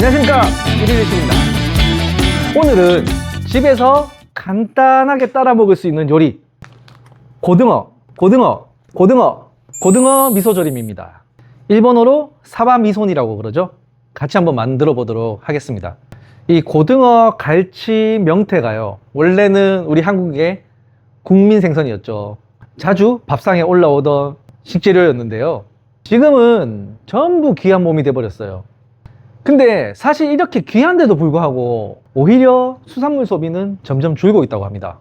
안녕하십니까, 일일일식입니다. 오늘은 집에서 간단하게 따라 먹을 수 있는 요리, 고등어 미소조림입니다. 일본어로 사바미손이라고 그러죠. 같이 한번 만들어 보도록 하겠습니다. 이 고등어 갈치 명태가요, 원래는 우리 한국의 국민 생선이었죠. 자주 밥상에 올라오던 식재료였는데요, 지금은 전부 귀한 몸이 돼버렸어요. 근데 사실 이렇게 귀한데도 불구하고 오히려 수산물 소비는 점점 줄고 있다고 합니다.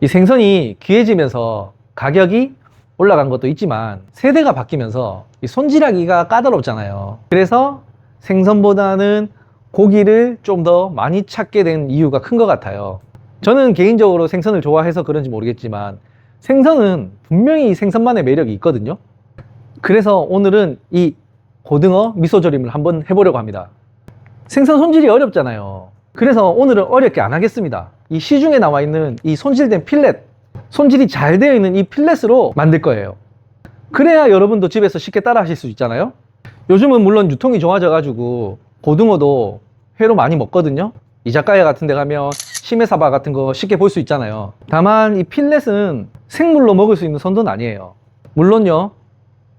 이 생선이 귀해지면서 가격이 올라간 것도 있지만 세대가 바뀌면서 이 손질하기가 까다롭잖아요. 그래서 생선보다는 고기를 좀 더 많이 찾게 된 이유가 큰 것 같아요. 저는 개인적으로 생선을 좋아해서 그런지 모르겠지만 생선은 분명히 생선만의 매력이 있거든요. 그래서 오늘은 이 고등어 미소조림을 한번 해보려고 합니다. 생선 손질이 어렵잖아요. 그래서 오늘은 어렵게 안 하겠습니다. 이 시중에 나와 있는 이 손질된 필렛, 손질이 잘 되어 있는 이 필렛으로 만들 거예요. 그래야 여러분도 집에서 쉽게 따라 하실 수 있잖아요. 요즘은 물론 유통이 좋아져 가지고 고등어도 회로 많이 먹거든요. 이자카야 같은 데 가면 시메사바 같은 거 쉽게 볼 수 있잖아요. 다만 이 필렛은 생물로 먹을 수 있는 선도는 아니에요. 물론요,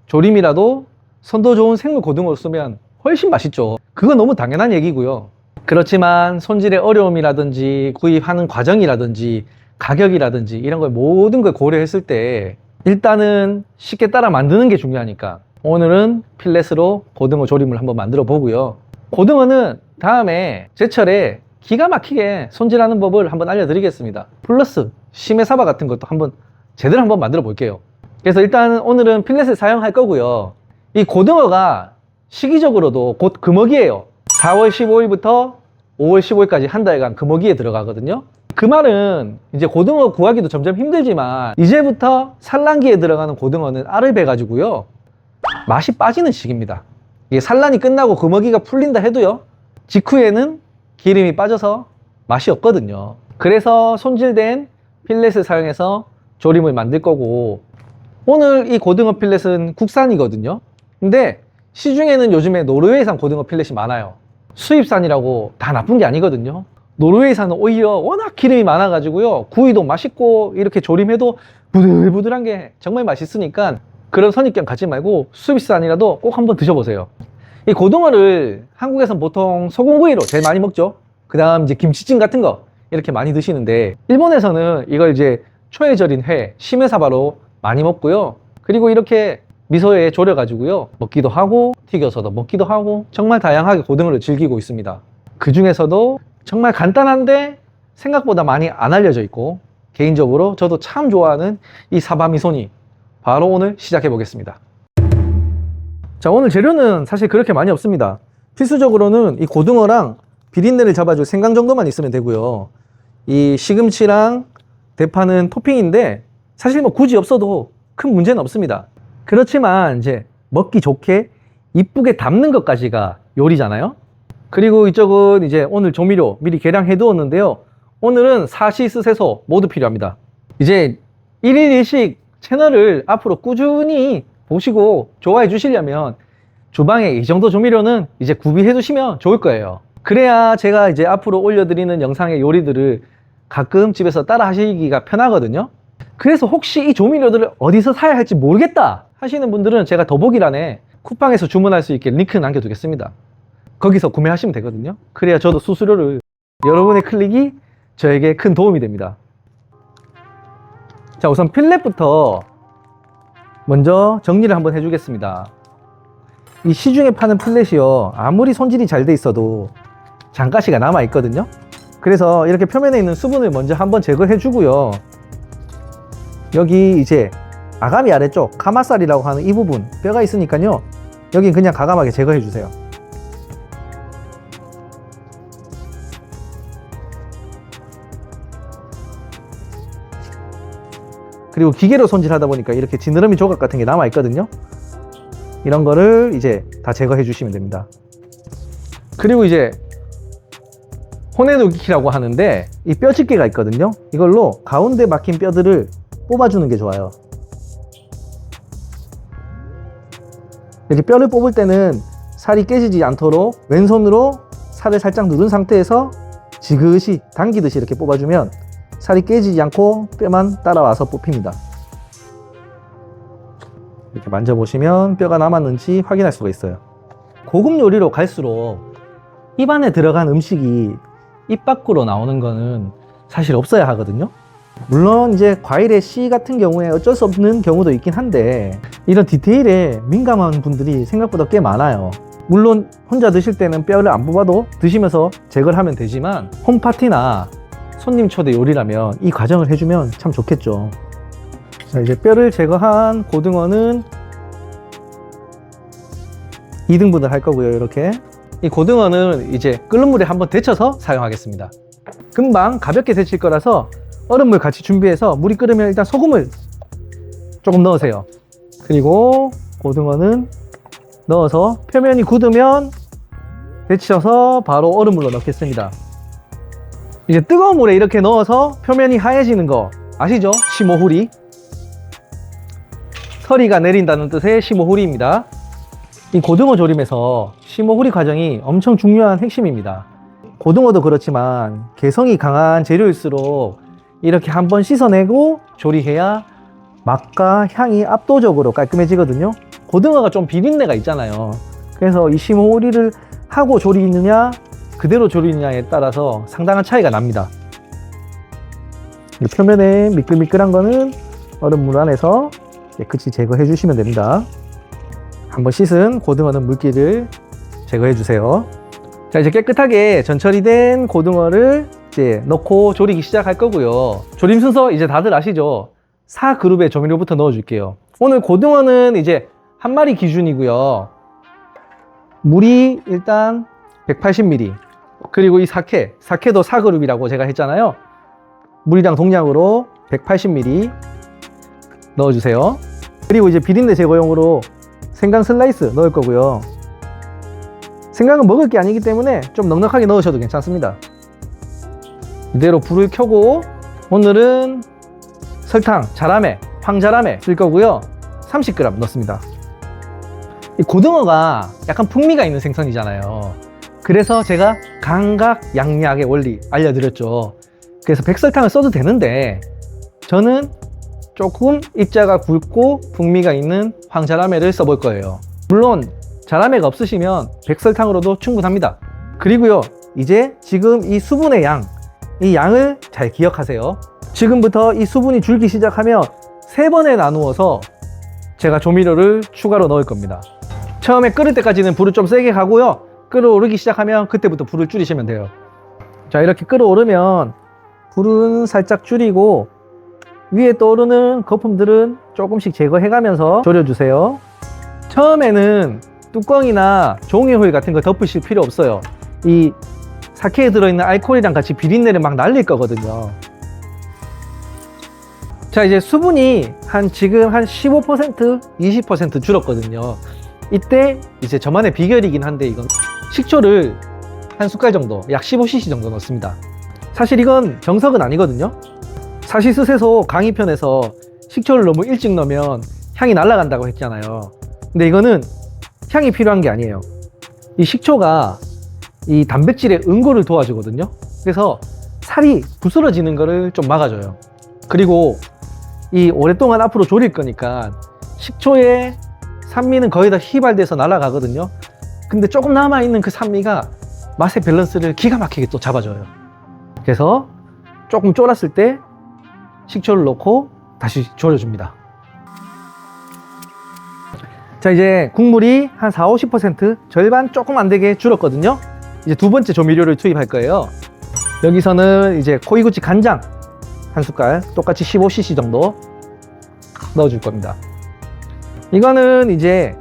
조림이라도 선도 좋은 생물 고등어를 쓰면 훨씬 맛있죠. 그건 너무 당연한 얘기고요. 그렇지만 손질의 어려움이라든지 구입하는 과정이라든지 가격이라든지 이런 걸 모든 걸 고려했을 때 일단은 쉽게 따라 만드는 게 중요하니까 오늘은 필렛으로 고등어 조림을 한번 만들어 보고요. 고등어는 다음에 제철에 기가 막히게 손질하는 법을 한번 알려드리겠습니다. 플러스 시메사바 같은 것도 한번 제대로 한번 만들어 볼게요. 그래서 일단 오늘은 필렛을 사용할 거고요. 이 고등어가 시기적으로도 곧 금어기예요. 4월 15일부터 5월 15일까지 한 달간 금어기에 들어가거든요. 그 말은 이제 고등어 구하기도 점점 힘들지만 이제부터 산란기에 들어가는 고등어는 알을 베가지고요, 맛이 빠지는 시기입니다. 이게 산란이 끝나고 금어기가 풀린다 해도요, 직후에는 기름이 빠져서 맛이 없거든요. 그래서 손질된 필렛을 사용해서 조림을 만들 거고, 오늘 이 고등어 필렛은 국산이거든요. 근데 시중에는 요즘에 노르웨이산 고등어 필렛이 많아요. 수입산이라고 다 나쁜 게 아니거든요. 노르웨이산은 오히려 워낙 기름이 많아 가지고요, 구이도 맛있고 이렇게 조림해도 부들부들한 게 정말 맛있으니까 그런 선입견 갖지 말고 수입산이라도 꼭 한번 드셔보세요. 이 고등어를 한국에서는 보통 소금구이로 제일 많이 먹죠. 그 다음 이제 김치찜 같은 거 이렇게 많이 드시는데, 일본에서는 이걸 이제 초에 절인 회, 시메사바로 많이 먹고요. 그리고 이렇게 미소에 졸여 가지고요, 먹기도 하고 튀겨서도 먹기도 하고 정말 다양하게 고등어를 즐기고 있습니다. 그 중에서도 정말 간단한데 생각보다 많이 안 알려져 있고 개인적으로 저도 참 좋아하는 이 사바미소니, 바로 오늘 시작해 보겠습니다. 자, 오늘 재료는 사실 그렇게 많이 없습니다. 필수적으로는 이 고등어랑 비린내를 잡아줄 생강 정도만 있으면 되고요. 이 시금치랑 대파는 토핑인데 사실 뭐 굳이 없어도 큰 문제는 없습니다. 그렇지만 이제 먹기 좋게 이쁘게 담는 것까지가 요리잖아요. 그리고 이쪽은 이제 오늘 조미료 미리 계량해 두었는데요, 오늘은 사시스세소 모두 필요합니다. 이제 1일 1식 채널을 앞으로 꾸준히 보시고 좋아해 주시려면 주방에 이 정도 조미료는 이제 구비해 두시면 좋을 거예요. 그래야 제가 이제 앞으로 올려드리는 영상의 요리들을 가끔 집에서 따라 하시기가 편하거든요. 그래서 혹시 이 조미료들을 어디서 사야 할지 모르겠다 하시는 분들은 제가 더보기란에 쿠팡에서 주문할 수 있게 링크 남겨두겠습니다. 거기서 구매하시면 되거든요. 그래야 저도 수수료를, 여러분의 클릭이 저에게 큰 도움이 됩니다. 자, 우선 필렛부터 먼저 정리를 한번 해주겠습니다. 이 시중에 파는 필렛이요, 아무리 손질이 잘 돼 있어도 장가시가 남아 있거든요. 그래서 이렇게 표면에 있는 수분을 먼저 한번 제거해 주고요, 여기 이제 아가미 아래쪽 가마살이라고 하는 이 부분 뼈가 있으니까요, 여긴 그냥 과감하게 제거해 주세요. 그리고 기계로 손질하다 보니까 이렇게 지느러미 조각 같은 게 남아 있거든요. 이런 거를 이제 다 제거해 주시면 됩니다. 그리고 이제 호네누기라고 하는데 이 뼈집게가 있거든요. 이걸로 가운데 막힌 뼈들을 뽑아주는 게 좋아요. 이렇게 뼈를 뽑을 때는 살이 깨지지 않도록 왼손으로 살을 살짝 누른 상태에서 지그시 당기듯이 이렇게 뽑아주면 살이 깨지지 않고 뼈만 따라와서 뽑힙니다. 이렇게 만져보시면 뼈가 남았는지 확인할 수가 있어요. 고급 요리로 갈수록 입안에 들어간 음식이 입 밖으로 나오는 거는 사실 없어야 하거든요. 물론 이제 과일의 씨 같은 경우에 어쩔 수 없는 경우도 있긴 한데 이런 디테일에 민감한 분들이 생각보다 꽤 많아요. 물론 혼자 드실 때는 뼈를 안 뽑아도 드시면서 제거를 하면 되지만 홈파티나 손님 초대 요리라면 이 과정을 해주면 참 좋겠죠. 자, 이제 뼈를 제거한 고등어는 2등분을 할 거고요. 이렇게 이 고등어는 이제 끓는 물에 한번 데쳐서 사용하겠습니다. 금방 가볍게 데칠 거라서 얼음물 같이 준비해서 물이 끓으면 일단 소금을 조금 넣으세요. 그리고 고등어는 넣어서 표면이 굳으면 데쳐서 바로 얼음물로 넣겠습니다. 이제 뜨거운 물에 이렇게 넣어서 표면이 하얘지는 거 아시죠? 시모후리. 서리가 내린다는 뜻의 시모후리입니다. 이 고등어 조림에서 시모후리 과정이 엄청 중요한 핵심입니다. 고등어도 그렇지만 개성이 강한 재료일수록 이렇게 한번 씻어내고 조리해야 맛과 향이 압도적으로 깔끔해지거든요. 고등어가 좀 비린내가 있잖아요. 그래서 이 시모후리를 하고 조리느냐 그대로 조리느냐에 따라서 상당한 차이가 납니다. 표면에 미끌미끌한 거는 얼음물 안에서 깨끗이 제거해 주시면 됩니다. 한번 씻은 고등어는 물기를 제거해 주세요. 자, 이제 깨끗하게 전처리된 고등어를 이제 넣고 조리기 시작할 거고요. 조림 순서 이제 다들 아시죠? 4그룹의 조미료부터 넣어 줄게요. 오늘 고등어는 이제 한 마리 기준이고요. 물이 일단 180ml, 그리고 이 사케도 4그룹이라고 제가 했잖아요. 물이랑 동량으로 180ml 넣어주세요. 그리고 이제 비린내 제거용으로 생강 슬라이스 넣을 거고요. 생강은 먹을 게 아니기 때문에 좀 넉넉하게 넣으셔도 괜찮습니다. 이대로 불을 켜고 오늘은 설탕, 자라매, 황자라매 쓸 거고요. 30g 넣습니다. 이 고등어가 약간 풍미가 있는 생선이잖아요. 그래서 제가 감각 양약의 원리 알려드렸죠. 그래서 백설탕을 써도 되는데 저는 조금 입자가 굵고 풍미가 있는 황자라매를 써볼 거예요. 물론 자라매가 없으시면 백설탕으로도 충분합니다. 그리고요, 이제 지금 이 수분의 양, 이 양을 잘 기억하세요. 지금부터 이 수분이 줄기 시작하면 3번에 나누어서 제가 조미료를 추가로 넣을 겁니다. 처음에 끓을 때까지는 불을 좀 세게 가고요, 끓어오르기 시작하면 그때부터 불을 줄이시면 돼요. 자, 이렇게 끓어오르면 불은 살짝 줄이고 위에 떠오르는 거품들은 조금씩 제거해가면서 졸여주세요. 처음에는 뚜껑이나 종이호일 같은 거 덮으실 필요 없어요. 이 사케에 들어있는 알코올이랑 같이 비린내를 막 날릴 거거든요. 자, 이제 수분이 지금 한 15%, 20% 줄었거든요. 이때 이제 저만의 비결이긴 한데 이건 식초를 한 숟갈 정도, 약 15cc 정도 넣습니다. 사실 이건 정석은 아니거든요. 사시스세소 강의편에서 식초를 너무 일찍 넣으면 향이 날아간다고 했잖아요. 근데 이거는 향이 필요한 게 아니에요. 이 식초가 이 단백질의 응고를 도와주거든요. 그래서 살이 부스러지는 거를 좀 막아줘요. 그리고 이 오랫동안 앞으로 졸일 거니까 식초의 산미는 거의 다 휘발돼서 날아가거든요. 근데 조금 남아있는 그 산미가 맛의 밸런스를 기가 막히게 또 잡아줘요. 그래서 조금 쫄았을 때 식초를 넣고 다시 졸여줍니다. 자, 이제 국물이 한 40-50% 절반 조금 안 되게 줄었거든요. 이제 두 번째 조미료를 투입할 거예요. 여기서는 이제 코이구치 간장 한 숟갈, 똑같이 15cc 정도 넣어줄 겁니다. 이거는 이제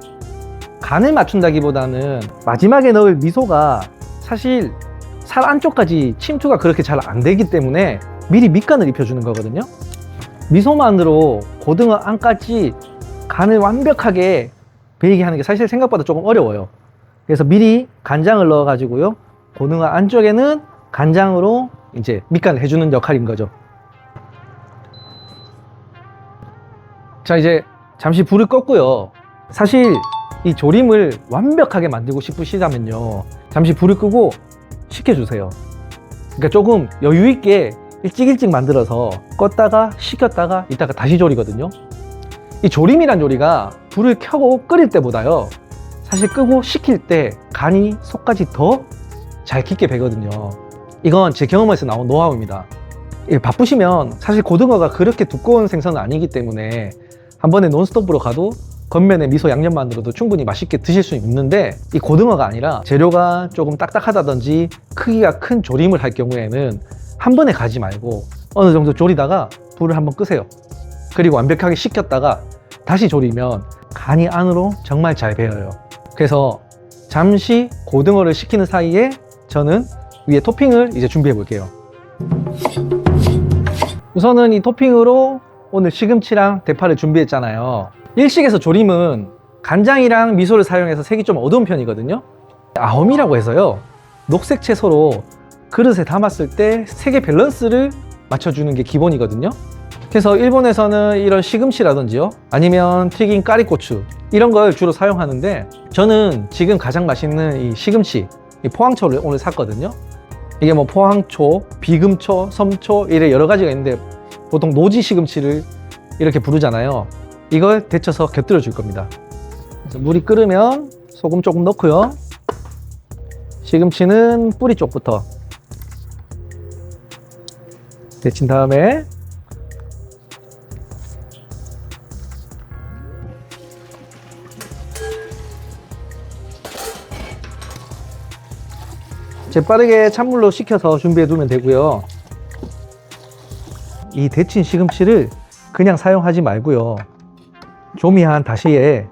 간을 맞춘다기보다는 마지막에 넣을 미소가 사실 살 안쪽까지 침투가 그렇게 잘 안 되기 때문에 미리 밑간을 입혀주는 거거든요. 미소만으로 고등어 안까지 간을 완벽하게 배이게 하는 게 사실 생각보다 조금 어려워요. 그래서 미리 간장을 넣어 가지고요, 고등어 안쪽에는 간장으로 이제 밑간을 해주는 역할인 거죠. 자, 이제 잠시 불을 껐고요. 사실 이 조림을 완벽하게 만들고 싶으시다면요, 잠시 불을 끄고 식혀주세요. 그러니까 조금 여유 있게 일찍 만들어서 껐다가 식혔다가 이따가 다시 조리거든요. 이 조림이란 요리가 불을 켜고 끓일 때보다요, 사실 끄고 식힐 때 간이 속까지 더 잘 깊게 배거든요. 이건 제 경험에서 나온 노하우입니다. 바쁘시면 사실 고등어가 그렇게 두꺼운 생선은 아니기 때문에 한 번에 논스톱으로 가도 겉면에 미소 양념만으로도 충분히 맛있게 드실 수 있는데, 이 고등어가 아니라 재료가 조금 딱딱하다든지 크기가 큰 조림을 할 경우에는 한 번에 가지 말고 어느 정도 조리다가 불을 한번 끄세요. 그리고 완벽하게 식혔다가 다시 조리면 간이 안으로 정말 잘 배어요. 그래서 잠시 고등어를 식히는 사이에 저는 위에 토핑을 이제 준비해 볼게요. 우선은 이 토핑으로 오늘 시금치랑 대파를 준비했잖아요. 일식에서 조림은 간장이랑 미소를 사용해서 색이 좀 어두운 편이거든요. 아홈이라고 해서요, 녹색 채소로 그릇에 담았을 때 색의 밸런스를 맞춰주는 게 기본이거든요. 그래서 일본에서는 이런 시금치라든지요, 아니면 튀긴 까리고추, 이런 걸 주로 사용하는데, 저는 지금 가장 맛있는 이 시금치, 이 포항초를 오늘 샀거든요. 이게 뭐 포항초, 비금초, 섬초 이래 여러 가지가 있는데 보통 노지 시금치를 이렇게 부르잖아요. 이걸 데쳐서 곁들여 줄 겁니다. 그래서 물이 끓으면 소금 조금 넣고요, 시금치는 뿌리 쪽부터 데친 다음에 재빠르게 찬물로 식혀서 준비해 두면 되고요. 이 데친 시금치를 그냥 사용하지 말고요, 조미한 다시에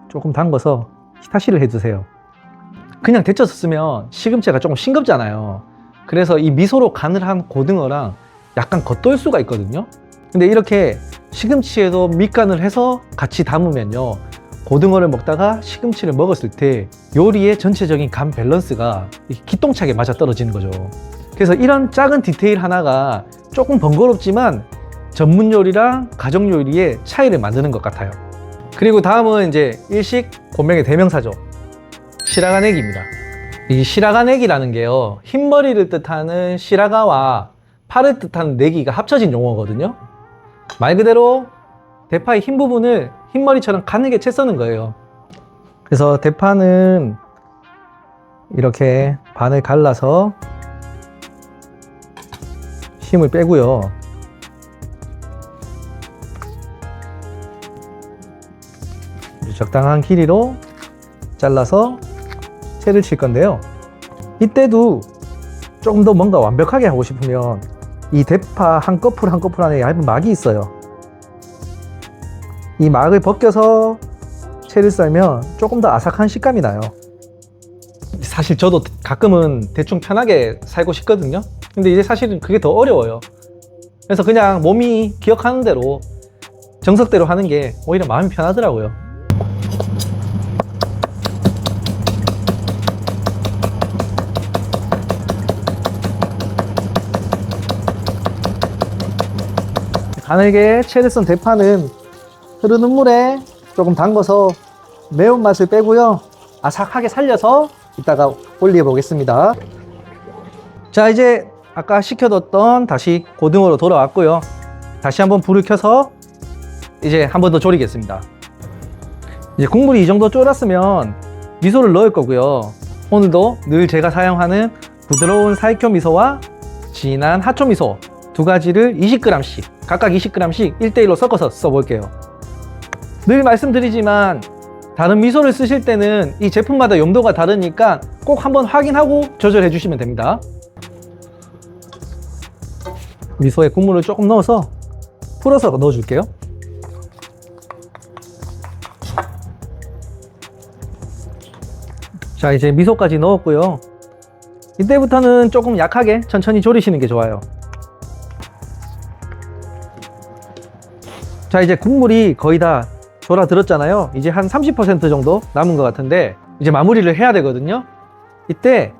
조금 담궈서 히타시를 해주세요. 그냥 데쳐서 쓰면 시금치가 조금 싱겁잖아요. 그래서 이 미소로 간을 한 고등어랑 약간 겉돌 수가 있거든요. 근데 이렇게 시금치에도 밑간을 해서 같이 담으면요, 고등어를 먹다가 시금치를 먹었을 때 요리의 전체적인 간 밸런스가 기똥차게 맞아 떨어지는 거죠. 그래서 이런 작은 디테일 하나가 조금 번거롭지만 전문 요리랑 가정 요리의 차이를 만드는 것 같아요. 그리고 다음은 이제 일식 본명의 대명사죠. 시라가네기입니다. 이 시라가네기라는 게요, 흰머리를 뜻하는 시라가와 파를 뜻하는 네기가 합쳐진 용어거든요. 말 그대로 대파의 흰 부분을 흰머리처럼 가늘게 채 써는 거예요. 그래서 대파는 이렇게 반을 갈라서 힘을 빼고요, 적당한 길이로 잘라서 채를 칠 건데요. 이때도 조금 더 뭔가 완벽하게 하고 싶으면 이 대파 한 꺼풀 한 꺼풀 안에 얇은 막이 있어요. 이 막을 벗겨서 채를 썰면 조금 더 아삭한 식감이 나요. 사실 저도 가끔은 대충 편하게 살고 싶거든요. 근데 이제 사실은 그게 더 어려워요. 그래서 그냥 몸이 기억하는 대로 정석대로 하는 게 오히려 마음이 편하더라고요. 가늘게 채를 썬 대파는 흐르는 물에 조금 담궈서 매운맛을 빼고요, 아삭하게 살려서 이따가 올려 보겠습니다. 자, 이제 아까 식혀뒀던 다시 고등어로 돌아왔고요, 다시 한번 불을 켜서 이제 한 번 더 졸이겠습니다. 이제 국물이 이 정도 졸았으면 미소를 넣을 거고요. 오늘도 늘 제가 사용하는 부드러운 사이쿄 미소와 진한 하초 미소 두 가지를 20g씩, 각각 20g씩 1대1로 섞어서 써볼게요. 늘 말씀드리지만 다른 미소를 쓰실 때는 이 제품마다 용도가 다르니까 꼭 한번 확인하고 조절해 주시면 됩니다. 미소에 국물을 조금 넣어서 풀어서 넣어 줄게요. 자, 이제 미소까지 넣었고요. 이때부터는 조금 약하게 천천히 졸이시는 게 좋아요. 자, 이제 국물이 거의 다 졸아들었잖아요. 이제 한 30% 정도 남은 것 같은데 이제 마무리를 해야 되거든요. 이때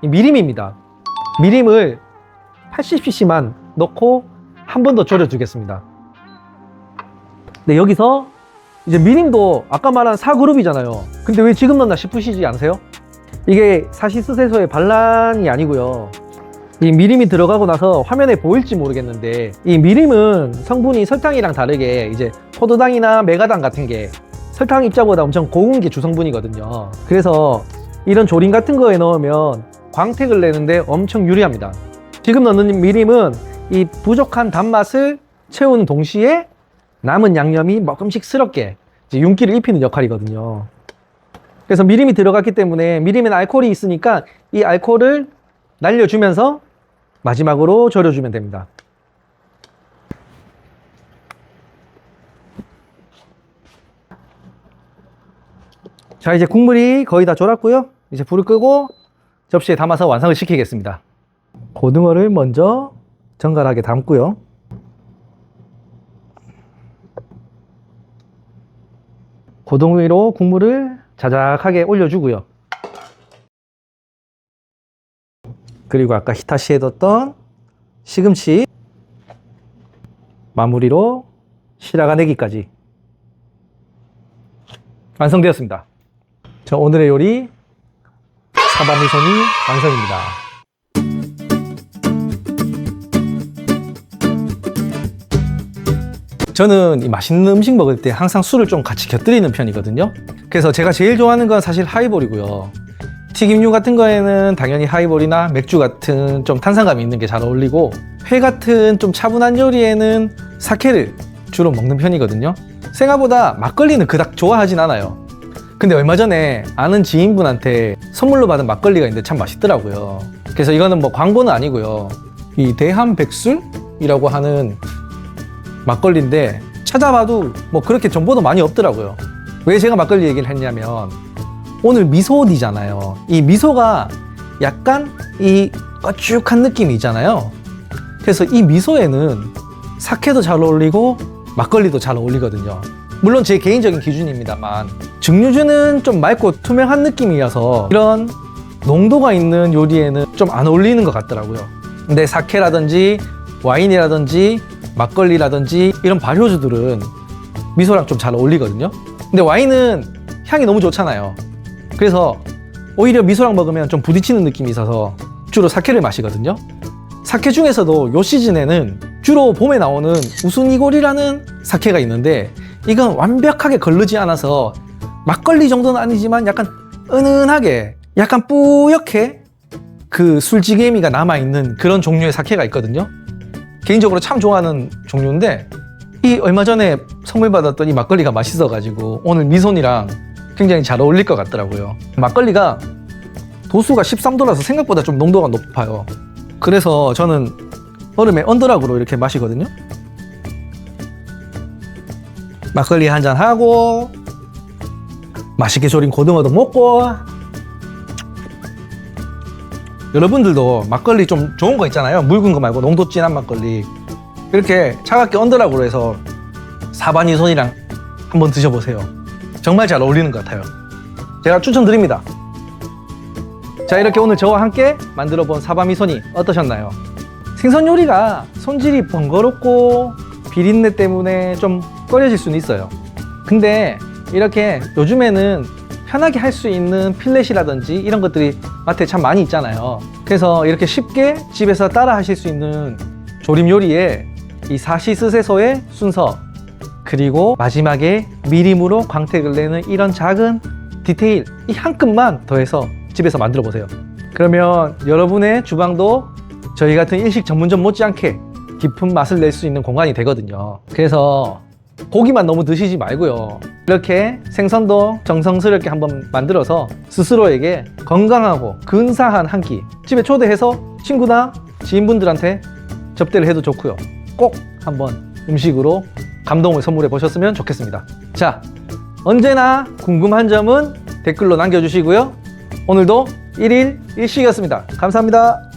미림입니다. 미림을 80cc만 넣고 한 번 더 졸여주겠습니다. 네, 여기서 이제 미림도 아까 말한 4그룹이잖아요. 근데 왜 지금 넣나 싶으시지 않으세요? 이게 사시스세소의 반란이 아니고요. 이 미림이 들어가고 나서 화면에 보일지 모르겠는데 이 미림은 성분이 설탕이랑 다르게 이제 포도당이나 메가당 같은 게 설탕 입자보다 엄청 고운 게 주성분이거든요. 그래서 이런 조림 같은 거에 넣으면 광택을 내는데 엄청 유리합니다. 지금 넣는 미림은 이 부족한 단맛을 채우는 동시에 남은 양념이 먹음직스럽게 이제 윤기를 입히는 역할이거든요. 그래서 미림이 들어갔기 때문에 미림에는 알코올이 있으니까 이 알코올을 날려주면서 마지막으로 절여주면 됩니다. 자, 이제 국물이 거의 다 졸았고요. 이제 불을 끄고 접시에 담아서 완성을 시키겠습니다. 고등어를 먼저 정갈하게 담고요. 고등어 위로 국물을 자작하게 올려주고요. 그리고 아까 히타시에 뒀던 시금치, 마무리로 시라가 내기까지 완성되었습니다. 자, 오늘의 요리 사바미소니 완성입니다. 저는 이 맛있는 음식 먹을 때 항상 술을 좀 같이 곁들이는 편이거든요. 그래서 제가 제일 좋아하는 건 사실 하이볼이고요. 튀김류 같은 거에는 당연히 하이볼이나 맥주 같은 좀 탄산감이 있는 게 잘 어울리고, 회 같은 좀 차분한 요리에는 사케를 주로 먹는 편이거든요. 생각보다 막걸리는 그닥 좋아하진 않아요. 근데 얼마 전에 아는 지인분한테 선물로 받은 막걸리가 있는데 참 맛있더라고요. 그래서 이거는 뭐 광고는 아니고요. 이 대한백술이라고 하는 막걸리인데 찾아봐도 뭐 그렇게 정보도 많이 없더라고요. 왜 제가 막걸리 얘기를 했냐면 오늘 미소디잖아요. 이 미소가 약간 이 거쭉한 느낌이 있잖아요. 그래서 이 미소에는 사케도 잘 어울리고 막걸리도 잘 어울리거든요. 물론 제 개인적인 기준입니다만 증류주는 좀 맑고 투명한 느낌이어서 이런 농도가 있는 요리에는 좀 안 어울리는 것 같더라고요. 근데 사케라든지 와인이라든지 막걸리라든지 이런 발효주들은 미소랑 좀 잘 어울리거든요. 근데 와인은 향이 너무 좋잖아요. 그래서 오히려 미소랑 먹으면 좀 부딪히는 느낌이 있어서 주로 사케를 마시거든요. 사케 중에서도 요 시즌에는 주로 봄에 나오는 우순이골이라는 사케가 있는데 이건 완벽하게 걸르지 않아서 막걸리 정도는 아니지만 약간 은은하게 약간 뿌옇게 그 술지개미가 남아있는 그런 종류의 사케가 있거든요. 개인적으로 참 좋아하는 종류인데 이 얼마 전에 선물 받았던 이 막걸리가 맛있어가지고 오늘 미소니랑 굉장히 잘 어울릴 것 같더라고요. 막걸리가 도수가 13도라서 생각보다 좀 농도가 높아요. 그래서 저는 얼음에 언더락으로 이렇게 마시거든요. 막걸리 한잔 하고 맛있게 졸인 고등어도 먹고. 여러분들도 막걸리 좀 좋은 거 있잖아요. 묽은 거 말고 농도 진한 막걸리 이렇게 차갑게 언더락으로 해서 사바니손이랑 한번 드셔보세요. 정말 잘 어울리는 것 같아요. 제가 추천드립니다. 자, 이렇게 오늘 저와 함께 만들어본 사바미소니 어떠셨나요? 생선 요리가 손질이 번거롭고 비린내 때문에 좀 꺼려질 수는 있어요. 근데 이렇게 요즘에는 편하게 할 수 있는 필렛이라든지 이런 것들이 마트에 참 많이 있잖아요. 그래서 이렇게 쉽게 집에서 따라 하실 수 있는 조림 요리에 이 사시스세소의 순서, 그리고 마지막에 미림으로 광택을 내는 이런 작은 디테일, 이 한 끗만 더해서 집에서 만들어 보세요. 그러면 여러분의 주방도 저희 같은 일식 전문점 못지않게 깊은 맛을 낼 수 있는 공간이 되거든요. 그래서 고기만 너무 드시지 말고요. 이렇게 생선도 정성스럽게 한번 만들어서 스스로에게 건강하고 근사한 한 끼 집에 초대해서 친구나 지인분들한테 접대를 해도 좋고요. 꼭 한번 음식으로 감동을 선물해 보셨으면 좋겠습니다. 자, 언제나 궁금한 점은 댓글로 남겨주시고요. 오늘도 1일 1식이었습니다. 감사합니다.